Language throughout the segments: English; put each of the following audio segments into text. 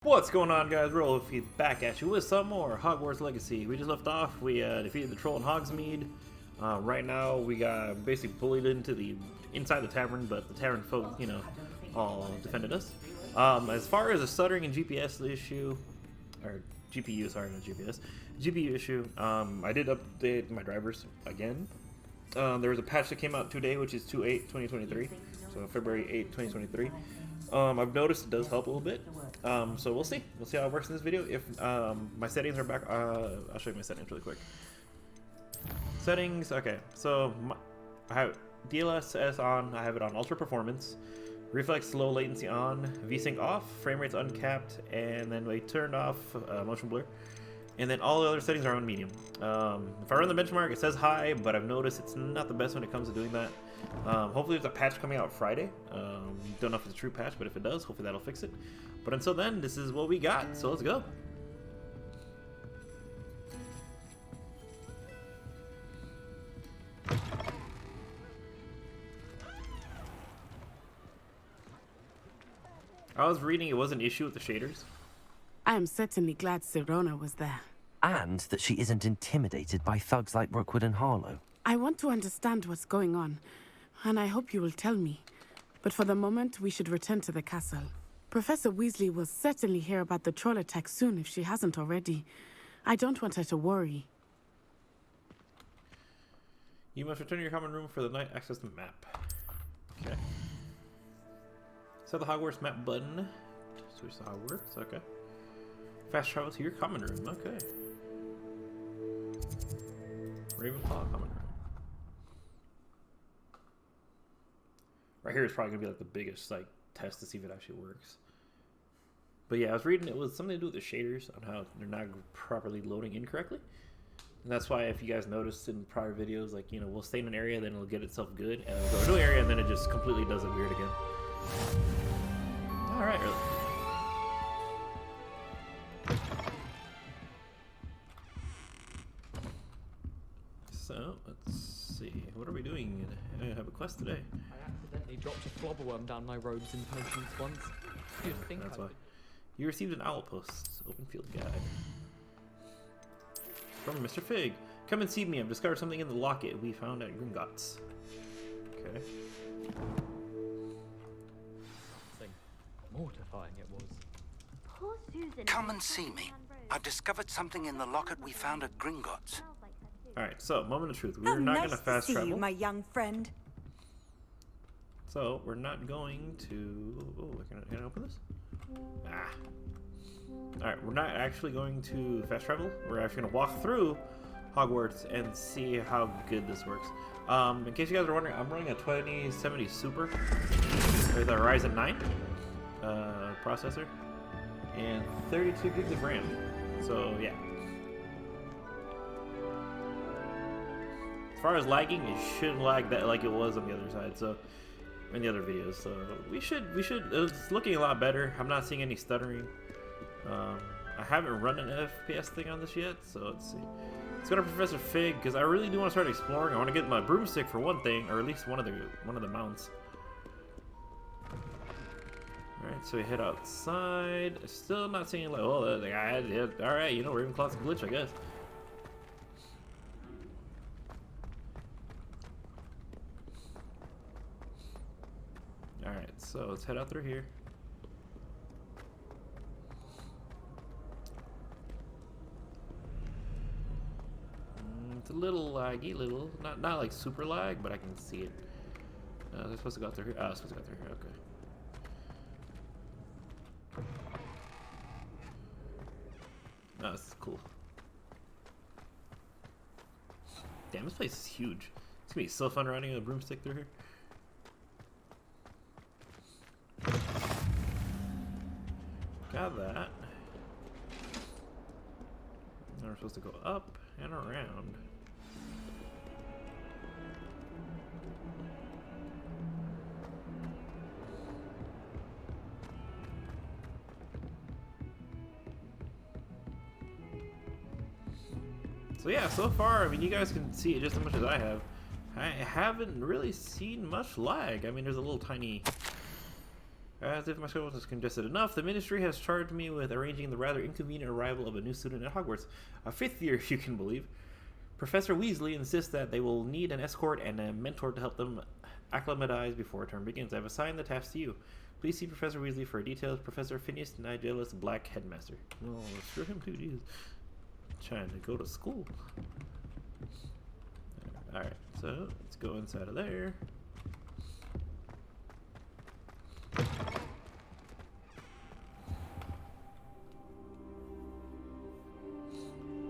What's going on, guys? Rolfie back at you with some more Hogwarts Legacy. We just left off. We defeated the troll in Hogsmeade. Right now, we got basically bullied into the inside the tavern, but the tavern folk, all defended us. As far as the stuttering and GPS issue, or GPU, sorry, not GPS, GPU issue, I did update my drivers again. There was a patch that came out today, which is 2/8/2023, so February 8, 2023. I've noticed it does help a little bit. So we'll see. We'll see how it works in this video. If my settings are back, I'll show you my settings really quick. Settings. Okay, so I have DLSS on. I have it on ultra performance. Reflex low latency on. VSync off. Frame rates uncapped, and then we turned off motion blur. And then all the other settings are on medium. If I run the benchmark, it says high, but I've noticed it's not the best when it comes to doing that. Hopefully there's a patch coming out Friday. Don't know if it's a true patch, but if it does, hopefully that'll fix it. But until then, this is what we got, so let's go. I was reading it was an issue with the shaders. I am certainly glad Sirona was there. And that she isn't intimidated by thugs like Rookwood and Harlow. I want to understand what's going on, and I hope you will tell me. But for the moment, we should return to the castle. Professor Weasley will certainly hear about the troll attack soon if she hasn't already. I don't want her to worry. You must return to your common room for the night access the map. Okay. Set the Hogwarts map button. Switch to Hogwarts, okay. Fast travel to your common room, okay. Ravenclaw common room. Right here is probably gonna be like the biggest test to see if it actually works. But yeah, I was reading it was something to do with the shaders on how they're not properly loading incorrectly. And that's why if you guys noticed in prior videos, we'll stay in an area, then it'll get itself good, and it'll go to an area, and then it just completely does it weird again. Alright, really. So, let's see. What are we doing? I have a quest today. I accidentally dropped a flobberworm down my robes in potions once. You'd think That's I why. would. You received an owl post. Open field guide. From Mr. Fig. Come and see me. I've discovered something in the locket we found at Gringotts. Okay. Mortifying it was. Poor Susan. Come and see me. I've discovered something in the locket we found at Gringotts. Alright, so, moment of truth. We're not going to fast see travel. you, my young friend. So, we're not going to... Oh, can I open this? Ah. Alright, we're not actually going to fast travel. We're actually going to walk through Hogwarts and see how good this works. In case you guys are wondering, I'm running a 2070 Super with a Ryzen 9 processor and 32 gigs of RAM. So, yeah. As far as lagging, it shouldn't lag that like it was on the other side, so in the other videos. So we should it's looking a lot better. I'm not seeing any stuttering. I haven't run an FPS thing on this yet, so let's see. Let's go to Professor Fig because I really do want to start exploring. I want to get my broomstick for one thing, or at least one of the mounts. Alright, so we head outside. Still not seeing like the guy. Yeah, alright, Ravenclaw's a glitch, I guess. Alright, so let's head out through here. It's a little laggy, not like super lag, but I can see it. They're supposed to go out through here. Oh, supposed to go through here, okay. Oh, this is cool. Damn, this place is huge. It's gonna be so fun riding a broomstick through here. Got that. Now we're supposed to go up and around. So yeah, so far, I mean, you guys can see it just as much as I have. I haven't really seen much lag. I mean, there's a little tiny As if my schedule was congested enough, the Ministry has charged me with arranging the rather inconvenient arrival of a new student at Hogwarts, a 5th year if you can believe. Professor Weasley insists that they will need an escort and a mentor to help them acclimatize before term begins. I've assigned the task to you. Please see Professor Weasley for details. Professor Phineas Nigellus, Black Headmaster. Oh, screw him too, jeez. Trying to go to school. Alright, so let's go inside of there.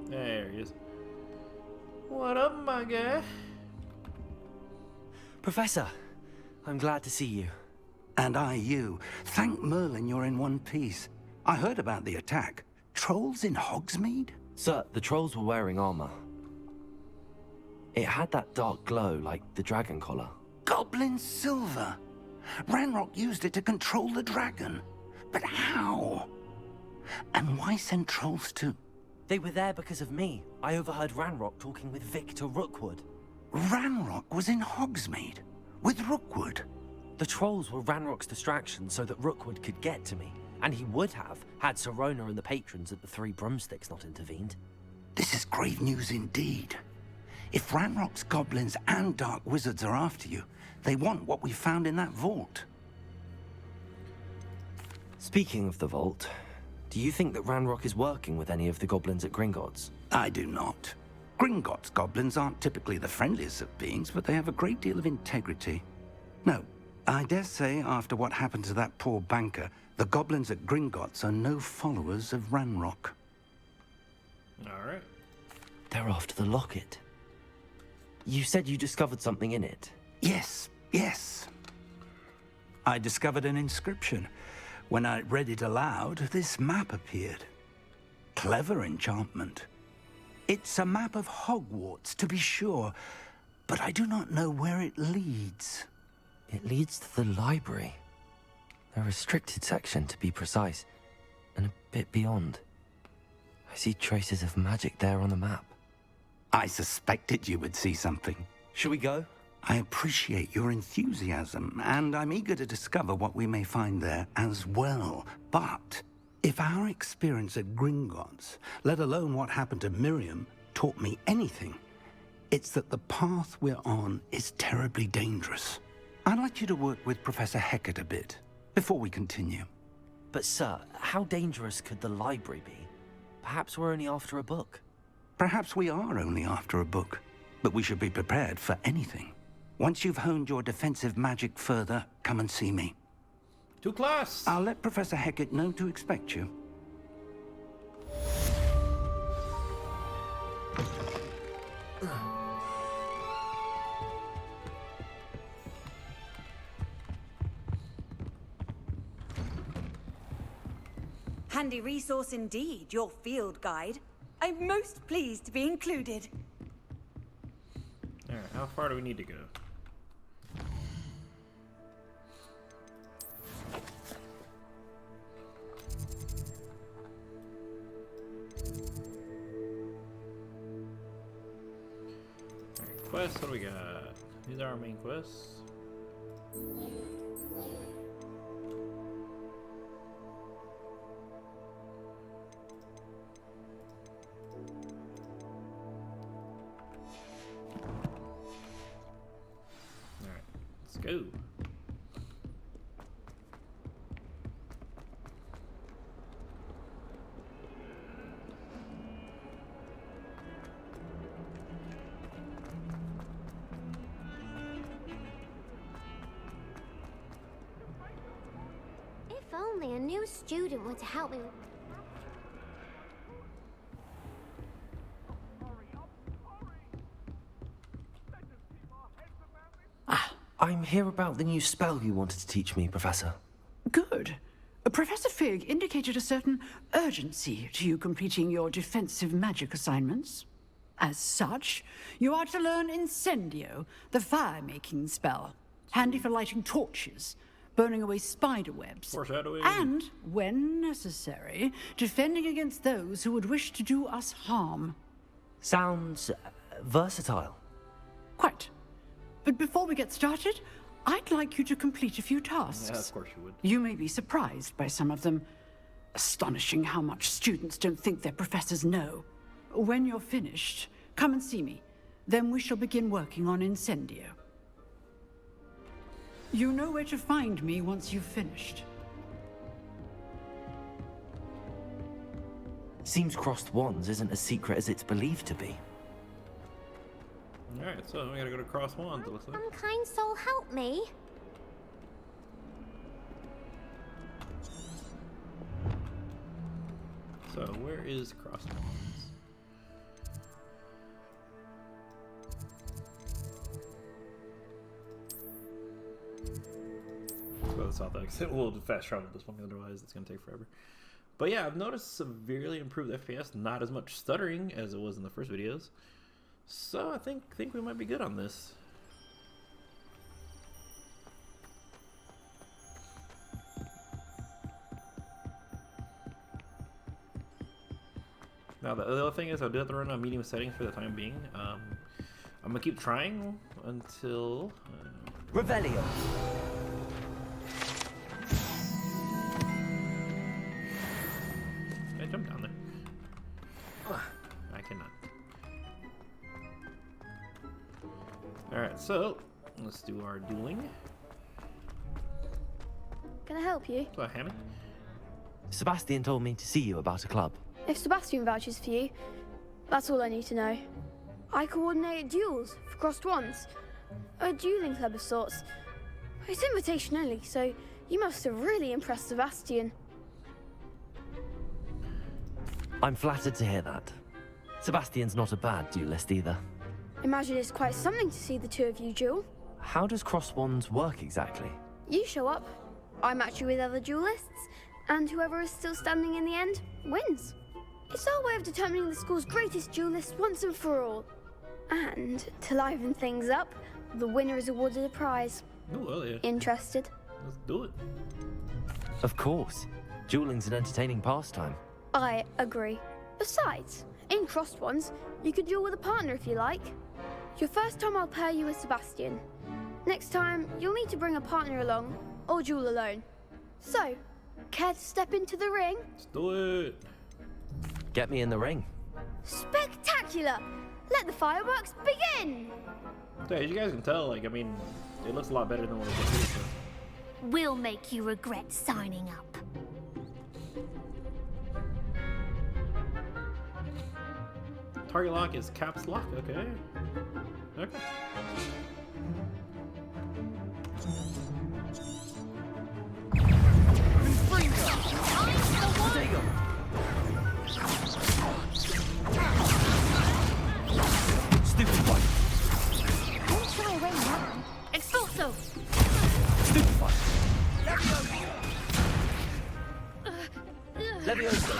There he is. What up, my guy? Professor, I'm glad to see you. And I you. Thank Merlin you're in one piece. I heard about the attack. Trolls in Hogsmeade? Sir, the trolls were wearing armor. It had that dark glow like the dragon collar. Goblin silver. Ranrock used it to control the dragon. But how? And why send trolls to... They were there because of me. I overheard Ranrock talking with Victor Rookwood. Ranrock was in Hogsmeade? With Rookwood? The trolls were Ranrock's distraction so that Rookwood could get to me. And he would have, had Sirona and the patrons at the Three Broomsticks not intervened. This is grave news indeed. If Ranrock's goblins and dark wizards are after you, they want what we found in that vault. Speaking of the vault, do you think that Ranrock is working with any of the goblins at Gringotts? I do not. Gringotts goblins aren't typically the friendliest of beings, but they have a great deal of integrity. No, I dare say after what happened to that poor banker, the goblins at Gringotts are no followers of Ranrock. Alright. They're after the locket. You said you discovered something in it. Yes. I discovered an inscription. When I read it aloud, this map appeared. Clever enchantment. It's a map of Hogwarts, to be sure, but I do not know where it leads. It leads to the library. A restricted section, to be precise, and a bit beyond. I see traces of magic there on the map. I suspected you would see something. Shall we go? I appreciate your enthusiasm, and I'm eager to discover what we may find there as well. But if our experience at Gringotts, let alone what happened to Miriam, taught me anything, it's that the path we're on is terribly dangerous. I'd like you to work with Professor Hecat a bit before we continue. But sir, how dangerous could the library be? Perhaps we're only after a book. Perhaps we are only after a book, but we should be prepared for anything. Once you've honed your defensive magic further, come and see me. To class! I'll let Professor Hecat know to expect you. Handy resource indeed, your field guide. I'm most pleased to be included. Alright, how far do we need to go? Alright, quests, what do we got? These are our main quests. Go. If only a new student were to help me. I'm here about the new spell you wanted to teach me, Professor. Good. Professor Fig indicated a certain urgency to you completing your defensive magic assignments. As such, you are to learn Incendio, the fire-making spell, handy for lighting torches, burning away spider webs, Foreshadowing. and, when necessary, defending against those who would wish to do us harm. Sounds versatile. Quite. But before we get started, I'd like you to complete a few tasks. Yeah, of course you would. You may be surprised by some of them. Astonishing how much students don't think their professors know. When you're finished, come and see me. Then we shall begin working on Incendio. You know where to find me once you've finished. Seems crossed wands isn't as secret as it's believed to be. Alright, so we gotta go to Cross Wands, it looks like. Unkind soul, help me. So, where is Cross Wands? Let's go to the south exit. We'll fast travel this one, otherwise it's gonna take forever. But yeah, I've noticed severely improved FPS, not as much stuttering as it was in the first videos. So I think we might be good on this. Now the other thing is I do have to run on medium settings for the time being. I'm gonna keep trying until Revelio. Can I jump down there? I cannot. Alright, so let's do our dueling. Can I help you? So, Hammy? Sebastian told me to see you about a club. If Sebastian vouches for you, that's all I need to know. I coordinate duels for crossed wands. A dueling club of sorts. It's invitation only, so you must have really impressed Sebastian. I'm flattered to hear that. Sebastian's not a bad duelist either. Imagine it's quite something to see the two of you duel. How does cross wands work exactly? You show up, I match you with other duelists, and whoever is still standing in the end wins. It's our way of determining the school's greatest duelist once and for all. And to liven things up, the winner is awarded a prize. Oh, well, yeah. Interested? Let's do it. Of course. Dueling's an entertaining pastime. I agree. Besides, in crossed ones, you could duel with a partner if you like. Your first time I'll pair you with Sebastian. Next time, you'll need to bring a partner along, or duel alone. So, care to step into the ring? Let's do it. Get me in the ring. Spectacular! Let the fireworks begin! So, as you guys can tell, like, I mean, it looks a lot better than what it was before. We'll make you regret signing up. Target lock is caps lock, okay. Okay. Stupid one. Don't shy away now. Expulso! Stupid one. Levioso.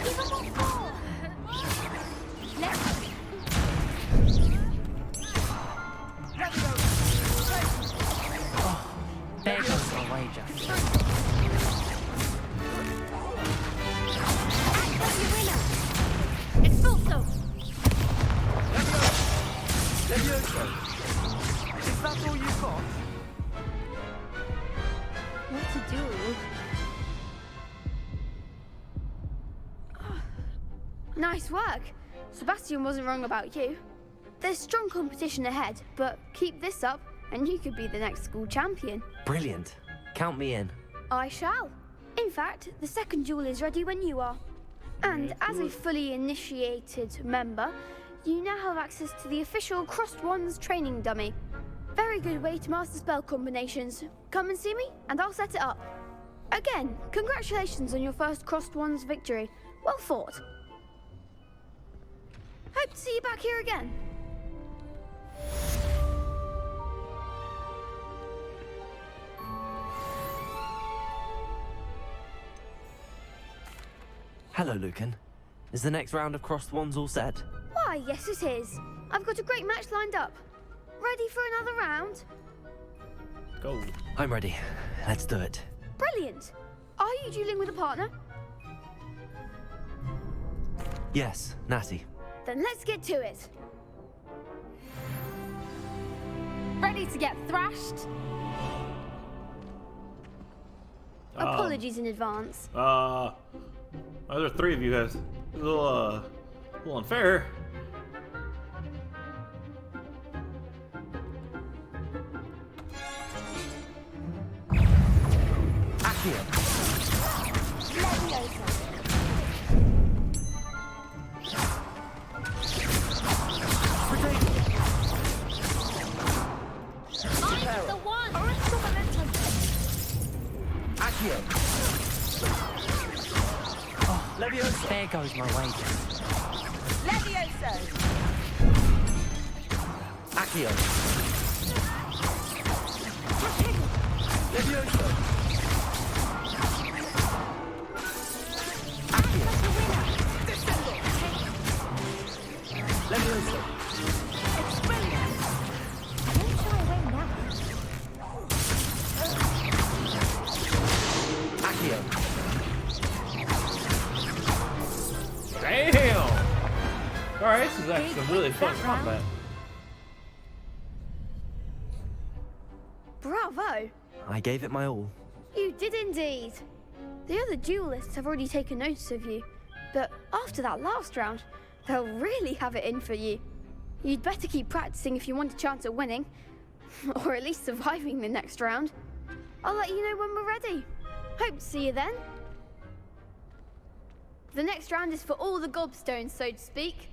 Give him a ball! Let's... There goes my wager. Expulso! Levioso. Is that all you've got? What to do? Nice work. Sebastian wasn't wrong about you. There's strong competition ahead, but keep this up and you could be the next school champion. Brilliant. Count me in. I shall. In fact, the second duel is ready when you are. And as a fully initiated member, you now have access to the official Crossed Wands training dummy. Very good way to master spell combinations. Come and see me, and I'll set it up. Again, congratulations on your first Crossed Wands victory. Well fought. Hope to see you back here again. Hello, Lucan. Is the next round of crossed wands all set? Why, yes it is. I've got a great match lined up. Ready for another round? Go. I'm ready. Let's do it. Brilliant. Are you dueling with a partner? Yes, Natty. Then let's get to it. Ready to get thrashed? Apologies in advance. There are 3 of you guys. A little unfair. Accio. I'm the one! Accio. Oh, Leviosa. There goes my wager. Levioso! Accio. Leviosa. Accio. Leviosa. Don't shy away now. Accio. Damn! Alright, this is actually some really fun combat. Bravo! I gave it my all. You did indeed. The other duelists have already taken notice of you, but after that last round, they'll really have it in for you. You'd better keep practicing if you want a chance at winning, or at least surviving the next round. I'll let you know when we're ready. Hope to see you then. The next round is for all the gobstones, so to speak.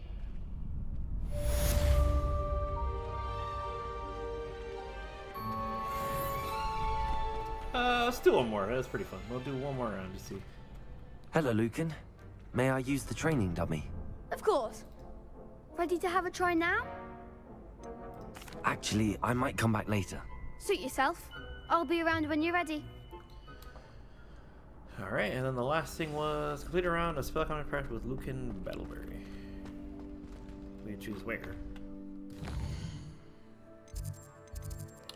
Let's do one more. That's pretty fun. We'll do one more round to see. Hello, Lucan. May I use the training dummy? Of course. Ready to have a try now? Actually, I might come back later. Suit yourself. I'll be around when you're ready. Alright, and then the last thing was complete a round of spell combat practice with Lucan Battleberry. We choose where?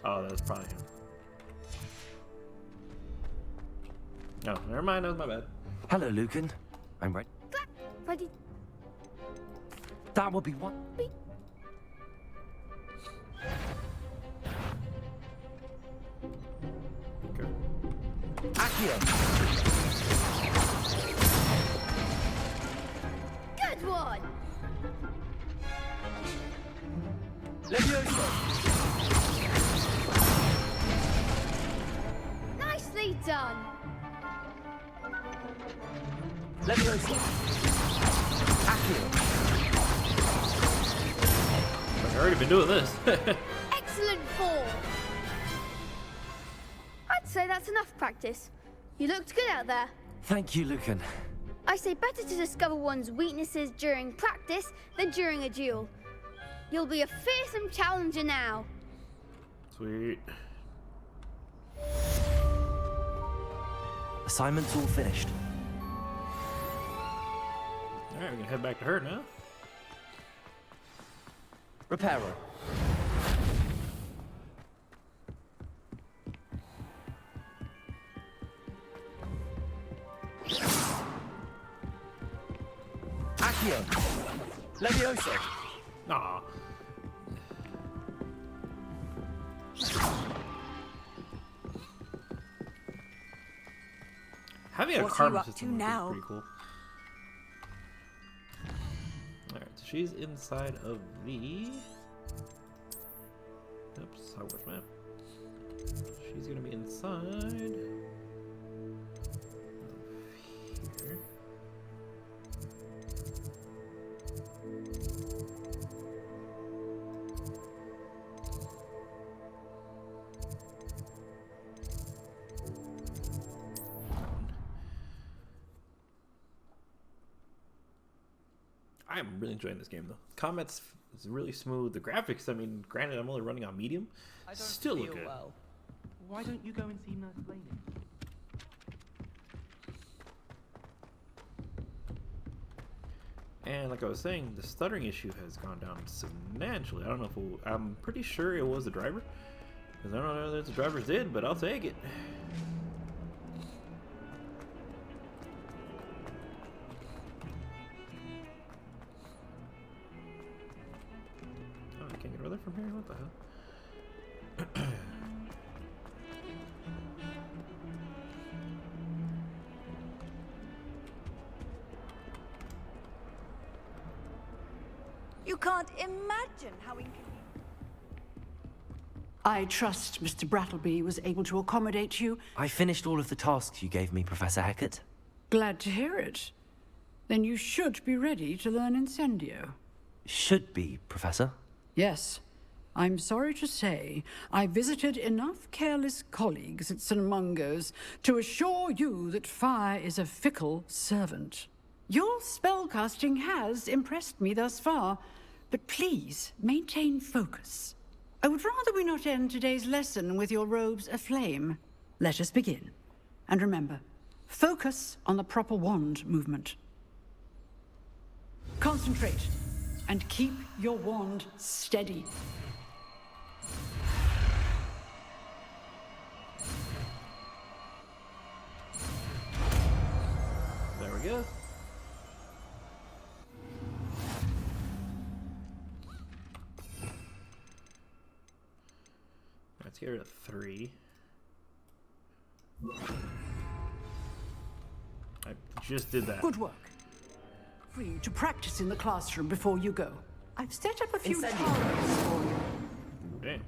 Oh, that's probably him. Oh, never mind, that was my bad. Hello, Lucan. I'm ready. Ready? That will be one. Okay. Accio. Good one! Leviosa. Nicely done! Leviosa. Accio. I've already been doing this. Excellent form! I'd say that's enough practice. You looked good out there. Thank you, Lucan. I say better to discover one's weaknesses during practice than during a duel. You'll be a fearsome challenger now. Sweet. Assignment's all finished. Alright, we can head back to her now. Reparo. Accio. Leviosa. Aw. Having a What are karma you up system to would be now? pretty cool. Alright, so she's inside of the... Oops, Hogwarts map. She's gonna be inside... of here. I'm really enjoying this game though. Combat's is really smooth. The graphics, I mean, granted I'm only running on medium, still look good. Well. Why don't you go and see Nurse Laney? And like I was saying, the stuttering issue has gone down substantially. I don't know if I'm pretty sure it was the driver, because I don't know if the drivers did, but I'll take it. Oh, I can't get over there from here? What the hell? You can't imagine how inconvenient. I trust Mr. Brattleby was able to accommodate you. I finished all of the tasks you gave me, Professor Hecat. Glad to hear it. Then you should be ready to learn Incendio. Should be, Professor. Yes. I'm sorry to say, I visited enough careless colleagues at St. Mungo's to assure you that fire is a fickle servant. Your spellcasting has impressed me thus far, but please maintain focus. I would rather we not end today's lesson with your robes aflame. Let us begin. And remember, focus on the proper wand movement. Concentrate, and keep your wand steady. There we go. Let's get rid of 3. I just did that. Good work. For you to practice in the classroom before you go. I've set up a few targets for you. Damn.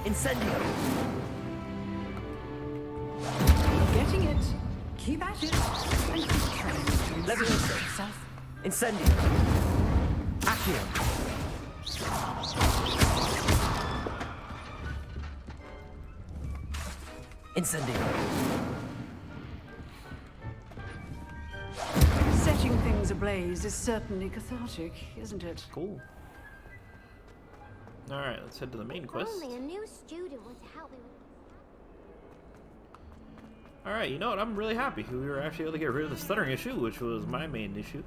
Incendio! Getting it. Keep at it. And keep trying to Leviosa. yourself. Incendio! Accio! Incendio! Setting things ablaze is certainly cathartic, isn't it? Cool. Alright, let's head to the main quest. Only a new student would help me with. Alright, you know what? I'm really happy we were actually able to get rid of the stuttering issue, which was my main issue.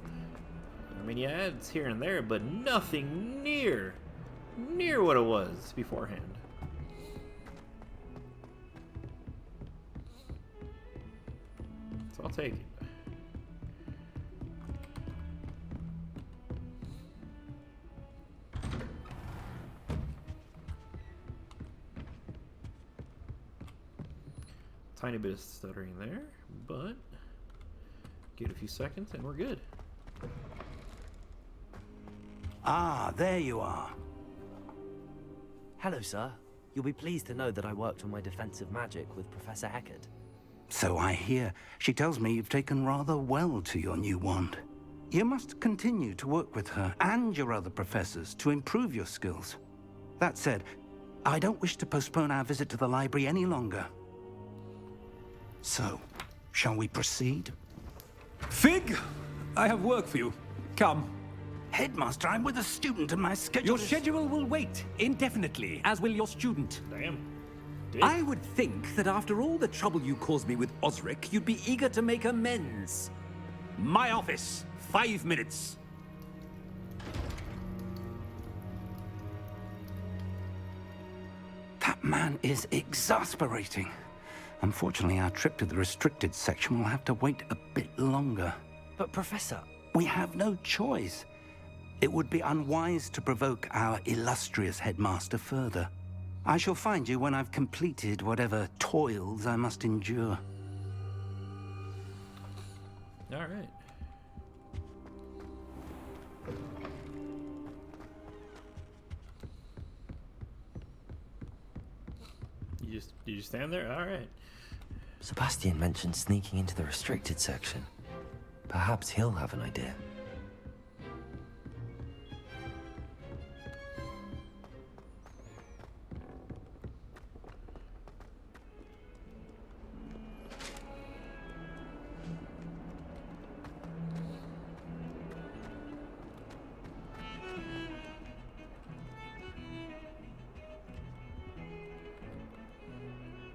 I mean, yeah, it's here and there, but nothing near what it was beforehand. So I'll take it. Tiny bit of stuttering there, but give it a few seconds and we're good. Ah, there you are. Hello, sir. You'll be pleased to know that I worked on my defensive magic with Professor Hecat. So I hear. She tells me you've taken rather well to your new wand. You must continue to work with her and your other professors to improve your skills. That said, I don't wish to postpone our visit to the library any longer. So, shall we proceed? Fig, I have work for you. Come. Headmaster, I'm with a student and my schedule Your is... schedule will wait indefinitely, as will your student. Damn. I would think that after all the trouble you caused me with Osric, you'd be eager to make amends. My office, 5 minutes. That man is exasperating. Unfortunately, our trip to the restricted section will have to wait a bit longer. But, Professor... We have no choice. It would be unwise to provoke our illustrious headmaster further. I shall find you when I've completed whatever toils I must endure. All right. You just stand there? All right. Sebastian mentioned sneaking into the restricted section. Perhaps he'll have an idea.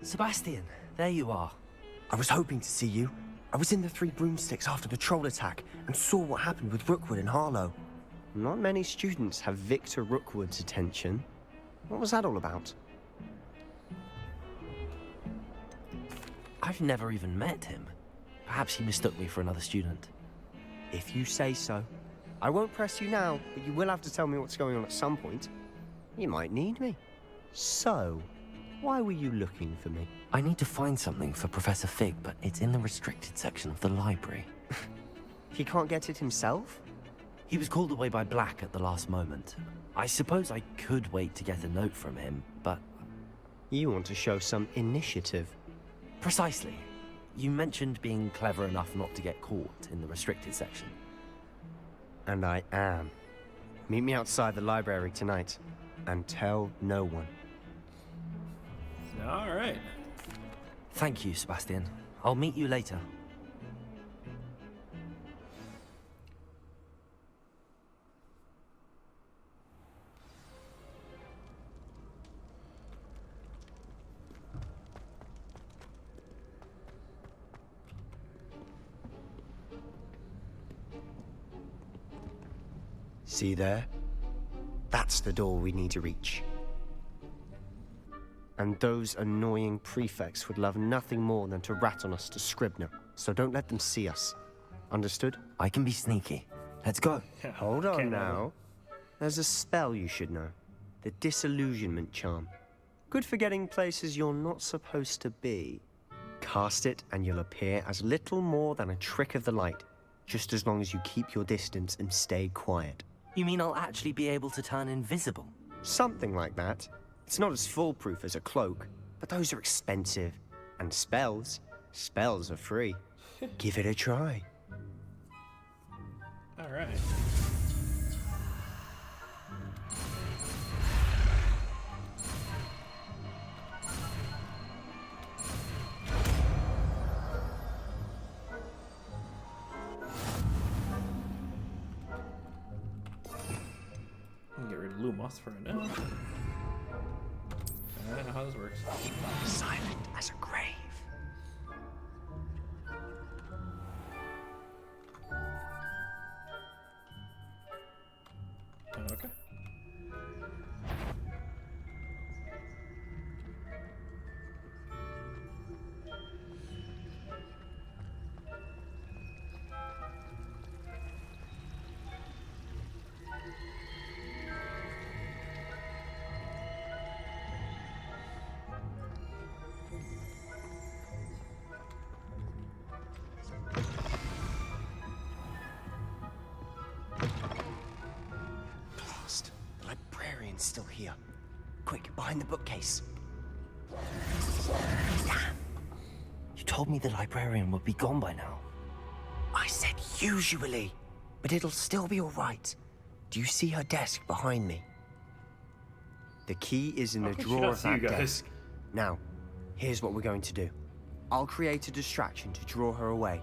Sebastian, there you are. I was hoping to see you. I was in the Three Broomsticks after the troll attack and saw what happened with Rookwood and Harlow. Not many students have Victor Rookwood's attention. What was that all about? I've never even met him. Perhaps he mistook me for another student. If you say so. I won't press you now, but you will have to tell me what's going on at some point. You might need me. So, Why were you looking for me? I need to find something for Professor Fig, but it's in the restricted section of the library. He can't get it himself? He was called away by Black at the last moment. I suppose I could wait to get a note from him, but... You want to show some initiative. Precisely. You mentioned being clever enough not to get caught in the restricted section. And I am. Meet me outside the library tonight, and tell no one. All right. Thank you, Sebastian. I'll meet you later. See there? That's the door we need to reach. And those annoying prefects would love nothing more than to rat on us to Scribner, so don't let them see us. Understood? I can be sneaky. Let's go. Hold on now. There's a spell you should know. The Disillusionment Charm. Good for getting places you're not supposed to be. Cast it and you'll appear as little more than a trick of the light, just as long as you keep your distance and stay quiet. You mean I'll actually be able to turn invisible? Something like that. It's not as foolproof as a cloak, but those are expensive. And spells are free. Give it a try. All right. Get rid of Lumos for now. I don't know how this works. Silent as a grave. Okay. Blast. The librarian's still here. Quick, behind the bookcase. Damn. You told me the librarian would be gone by now. I said usually, but it'll still be all right. Do you see her desk behind me? The key is in the She drawer don't of see you that guys. desk. Now, here's what we're going to do. I'll create a distraction to draw her away.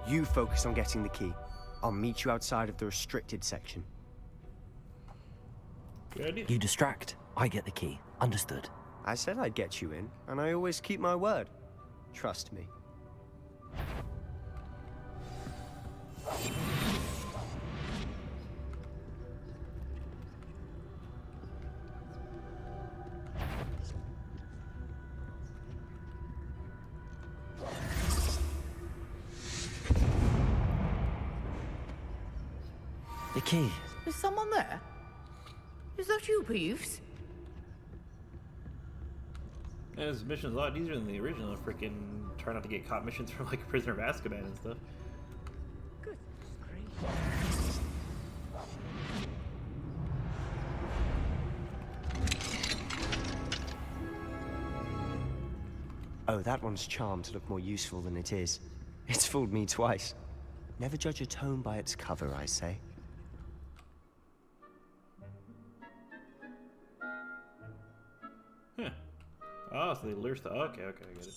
You focus on getting the key. I'll meet you outside of the restricted section. Good idea. You distract, I get the key. Understood. I said I'd get you in, and I always keep my word. Trust me. The key. Is someone there? Is that you, Peeves? Yeah, this mission's a lot easier than the original freaking try not to get caught missions from like Prisoner of Azkaban and stuff. Good grief. Oh, that one's charmed to look more useful than it is. It's fooled me twice. Never judge a tome by its cover, I say. Huh. Oh, so they lure stuff. Okay, okay, I get it.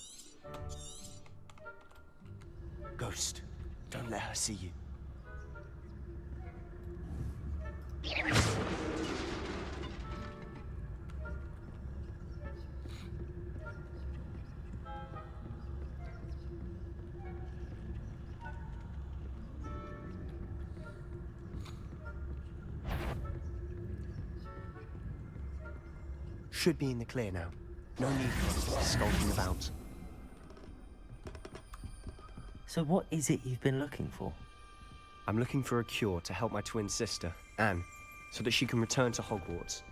Ghost, don't let her see you. Should be in the clear now. No need for us to be skulking about. So what is it you've been looking for? I'm looking for a cure to help my twin sister, Anne, so that she can return to Hogwarts.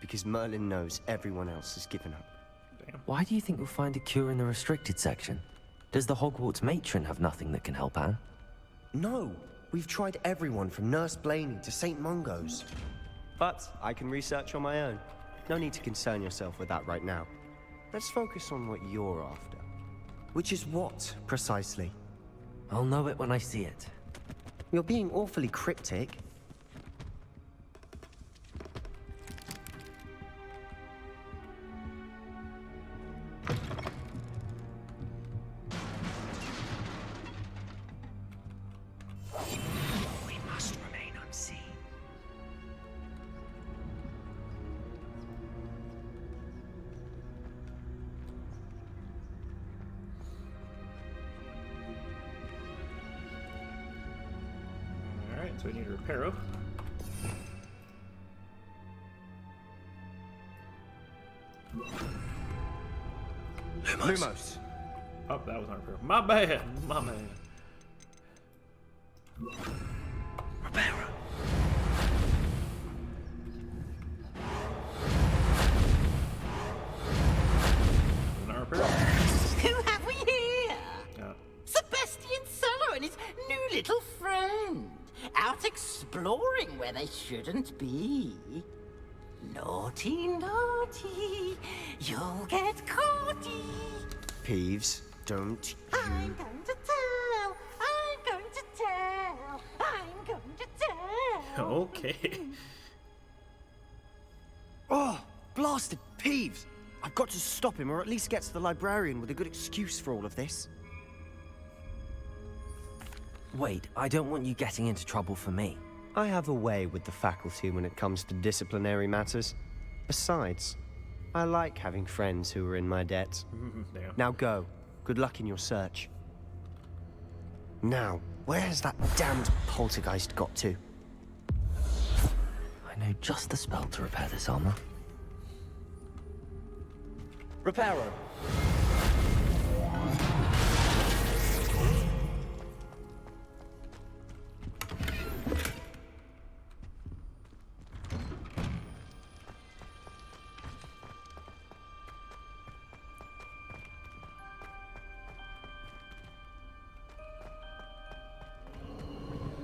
Because Merlin knows everyone else has given up. why do you think you'll find a cure in the restricted section? Does the Hogwarts matron have nothing that can help Anne? No, we've tried everyone from Nurse Blaney to St. Mungo's. But I can research on my own. No need to concern yourself with that right now. Let's focus on what you're after. Which is what, precisely? I'll know it when I see it. You're being awfully cryptic. We must remain unseen. Alright, so we need a reparo. Lumos. Oh, that was not a reparo. My bad! My bad. Reparo. Not a reparo? Who have we here? Yeah. Sebastian Sallow and his new little friend. Out exploring where they shouldn't be. Naughty, naughty. You'll get caughty. Peeves, don't you... I'm going to tell. I'm going to tell. I'm going to tell. Okay. Oh, blasted Peeves! I've got to stop him, or at least get to the librarian with a good excuse for all of this. Wait, I don't want you getting into trouble for me. I have a way with the faculty when it comes to disciplinary matters. Besides, I like having friends who are in my debt. Damn. Now go. Good luck in your search. Now, where's that damned poltergeist got to? I know just the spell to repair this armor. Reparo.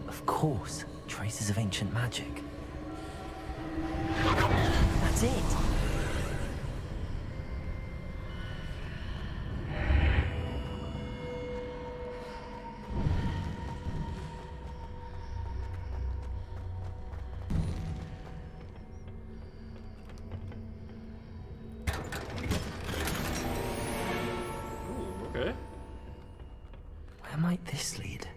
Of course, traces of ancient magic. That's it. Ooh, okay. Where might this lead?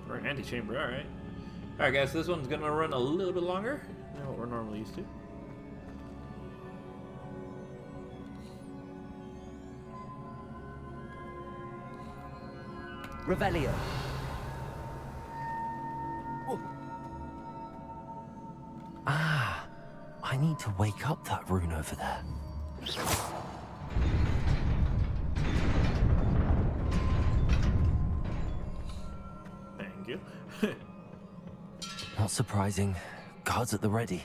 Right, antechamber, alright. Alright guys, so this one's gonna run a little bit longer than what we're normally used to. Revelio. Ah, I need to wake up that rune over there. Thank you. Not surprising. Guards at the ready.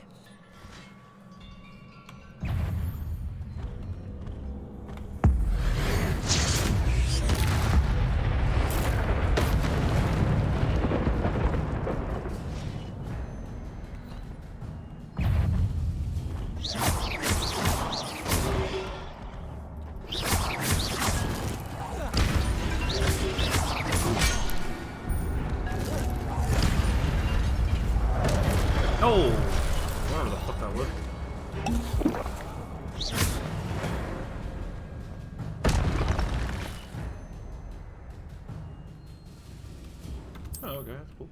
Oh! Whatever the fuck that was. Oh, okay, that's cool.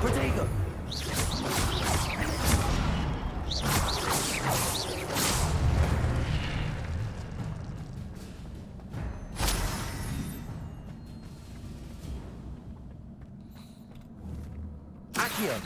Protego. Accio!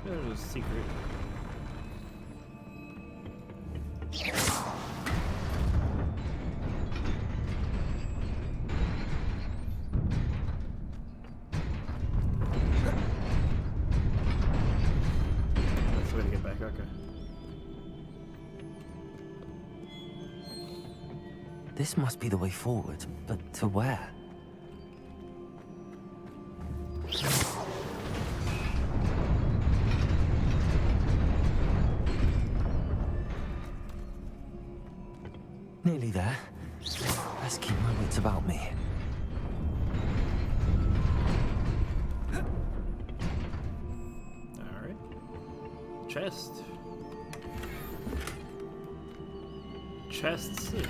There's a secret. That's the way to get back, okay. This must be the way forward, but to where? Nearly there. Best keep my wits about me. Alright. Chest. Chests. Okay.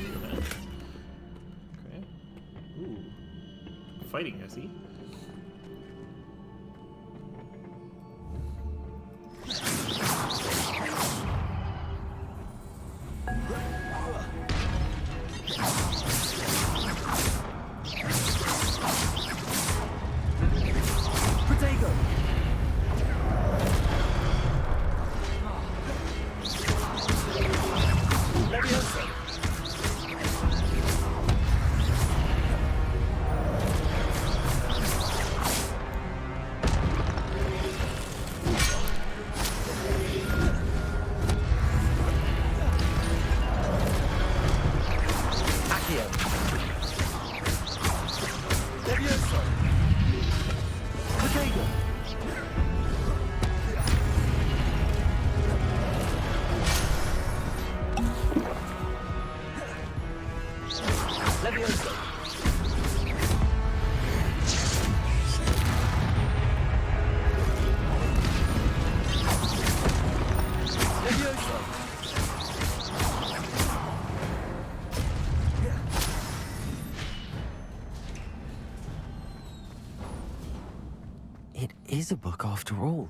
Ooh. Fighting, I see. It is a book after all.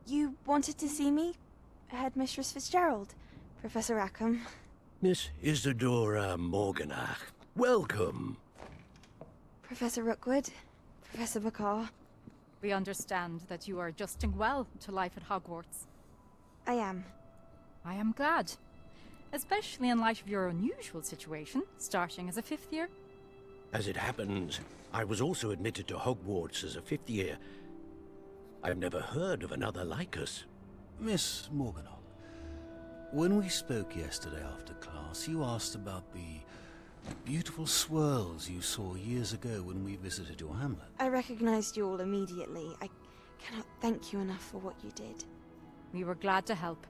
You wanted to see me? Headmistress Fitzgerald, Professor Rackham. Miss Isadora Morganach, welcome. Professor Rookwood, Professor Bakar. We understand that you are adjusting well to life at Hogwarts. I am. I am glad. Especially in light of your unusual situation, starting as a 5th year. As it happens, I was also admitted to Hogwarts as a 5th year. I've never heard of another like us. Miss Morganach, when we spoke yesterday after class, you asked about the beautiful swirls you saw years ago when we visited your hamlet. I recognized you all immediately. I cannot thank you enough for what you did. We were glad to help.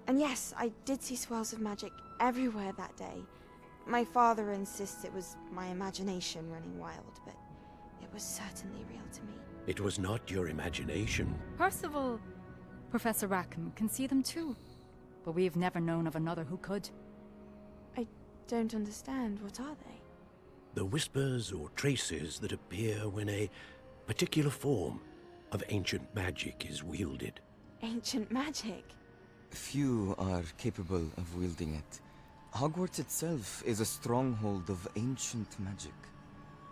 And yes, I did see swirls of magic everywhere that day. My father insists it was my imagination running wild, but it was certainly real to me. It was not your imagination. Percival, Professor Rackham can see them too. But we have never known of another who could. I don't understand. What are they? The whispers or traces that appear when a particular form of ancient magic is wielded. Ancient magic? Few are capable of wielding it. Hogwarts itself is a stronghold of ancient magic.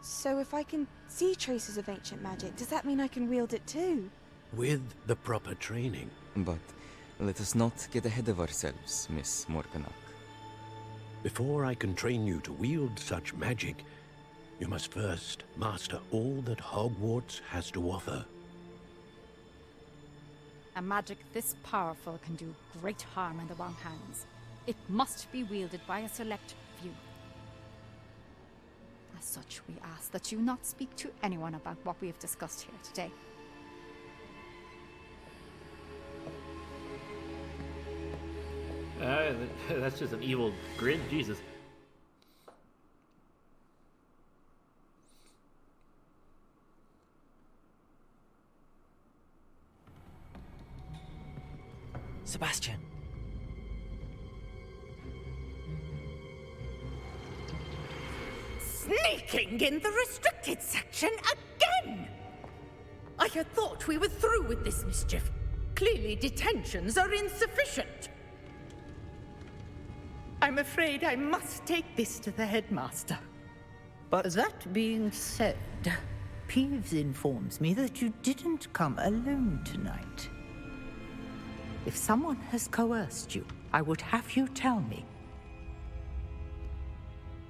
So if I can see traces of ancient magic, does that mean I can wield it too? With the proper training. But let us not get ahead of ourselves, Miss Morganach. Before I can train you to wield such magic, you must first master all that Hogwarts has to offer. A magic this powerful can do great harm in the wrong hands. It must be wielded by a select few. As such, we ask that you not speak to anyone about what we have discussed here today. That's just an evil grin, Jesus. Sebastian. Sneaking in the restricted section again! I had thought we were through with this mischief. Clearly detentions are insufficient. I'm afraid I must take this to the headmaster. But that being said, Peeves informs me that you didn't come alone tonight. If someone has coerced you, I would have you tell me.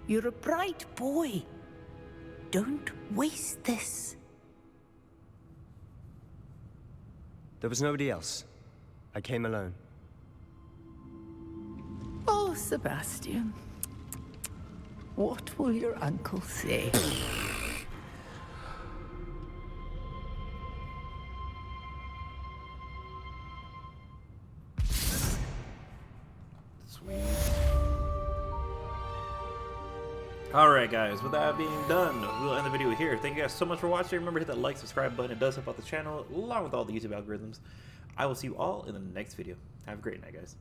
You're a bright boy. Don't waste this. There was nobody else. I came alone. Oh, Sebastian. What will your uncle say? Alright guys, with that being done, we'll end the video here. Thank you guys so much for watching. Remember to hit that like, subscribe button. It does help out the channel, along with all the YouTube algorithms. I will see you all in the next video. Have a great night, guys.